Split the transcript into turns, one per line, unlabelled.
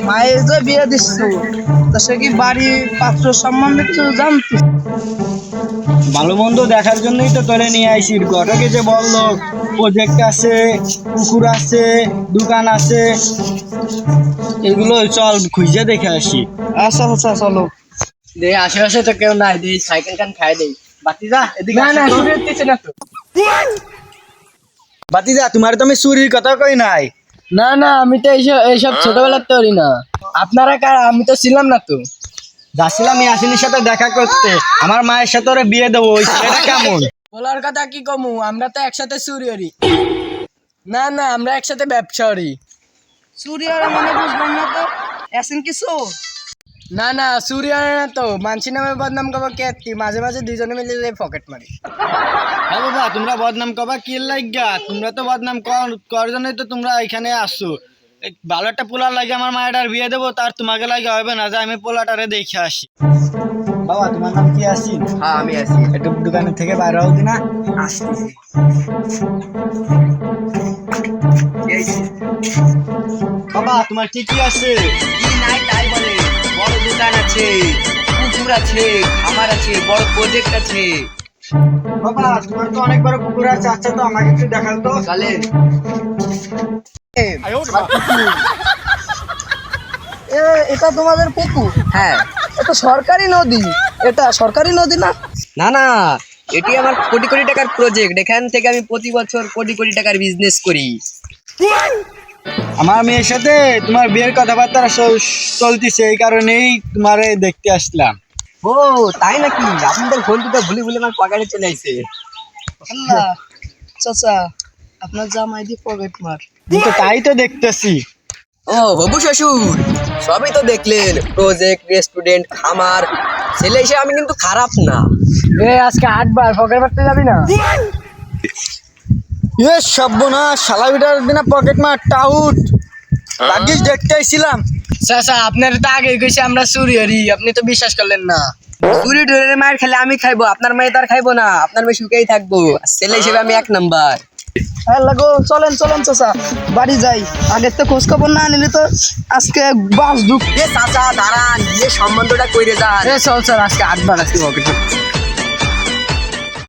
মায়ের যে বিয়ে দিচ্ছ তা সে কি বাড়ি পাত্র সম্বন্ধে কিছু জানতো?
ভালো মন্দ দেখার জন্যই তো তোরে নিয়ে আইসি। ঘটকে যে বললো প্রজেক্ট আছে, পুকুর আছে, দোকান আছে, এগুলো চল খুঁজে দেখে আসি।
আচ্ছা আচ্ছা চলো।
দে আশেপাশে তো কেউ নাই, দে সাইকেল খান খাই দেই।
বাতিজা এদিকে
না না
আসো তো।
শুরু হচ্ছে না তো।
বাতিজা তোমার তো আমি চুরির কথা কই নাই।
না না আমি তো এইসব ছোটবেলার তৈরি না। আপনারা কারা? আমি তো ছিলাম না তো।
যাচ্ছিলাম ইয়াসিনের সাথে দেখা করতে, আমার মায়ের সাথে ওরে বিয়ে দেবো, ওই ছেলেটা কেমন?
বলার কথা কি কমু, আমরা তো একসাথে চুরি করি। না না আমরা একসাথে ব্যবসা করি।
সুরিয়ার মানে বুঝলাম না তো, এসেন কিছু?
না না চুরি হয় না তো, মানসি নামে বদনাম করবো কে? মাঝে মাঝে দুজনে মিলে পকেট মারি।
হ্যাঁ বাবা, তোমরা বদনাম করবা কি লাগা? তোমরা তো বদনাম করার জন্যই তো তোমরা এখানে আসছো। এই ভালো একটা পোলার লাগে আমার মায়ের বিয়ে দেবো, তার তোমাকে লাগে হবে না যে আমি পোলাটারে দেখে আসি। বাবা তোমার নাম কি আসিন?
হ্যাঁ আমি আছি।
একটু দোকানের থেকে বাইরে হও দিনা, আসতেছি। বাবা তোমার কি কি আছে?
কি নাই তাই বলে, বড় দোকান আছে, পুকুর আছে, খামার আছে, বড় প্রজেক্ট আছে।
বাবা তোমার তো অনেক বড় পুকুর আছে, আচ্ছা তো আমাকে একটু দেখাও তো।
চলেন।
এটা তোমাদের পুকুর?
হ্যাঁ।
এটা সরকারি নদী? এটা সরকারি নদী না?
না না এটি আমার কোটি কোটি টাকার প্রজেক্ট, এখান থেকে আমি প্রতি বছর কোটি কোটি টাকার বিজনেস করি।
আমার মেয়ের সাথে তোমার বিয়ের কথাবার্তা চলতেছে, এই কারণেই তোমারে দেখতে আসলাম।
ও তাই নাকি? আপনাদের ঘন্টুটা ভুলে ভুলে আমার পকেটে চলে আসছে।
আল্লাহ, চাচা আপনার জামাই দি পকেট মার।
আমি তো তাই তো দেখতেছি।
ও হবু শ্বশুর, সবই তো দেখলেন, প্রজেক্ট, রেস্টুরেন্ট, খামার, ছেলে হিসেবে আমি কিন্তু খারাপ না। আজকে 8বার পকেট মারতে যাবি না?
এ সর্বনাশ, শালাবিটার দিনা পকেট মার টাউট ভাগ্যিস দেখতে আইছিলাম।
চাচা আপনার তো আগে কইছে আমরা চুরি করি, আপনি তো বিশ্বাস করলেন না। চুরি ধরে মার খেলে আমি খাইবো, আপনার মেয়ে তার খাইবো না, আপনার মেয়ে সুখেই থাকবো। ছেলে হিসেবে আমি 1 নাম্বার।
হ্যাঁ লাগো, চলেন চলেন চাচা বাড়ি যাই। আগের তো খোঁজ খবর না নিলে তো আজকে বাস ঢুক।
চাচা দাঁড়ান, যে সম্বন্ধটা কইরে যান। চল চল আজকে 8বার আজকে পকেট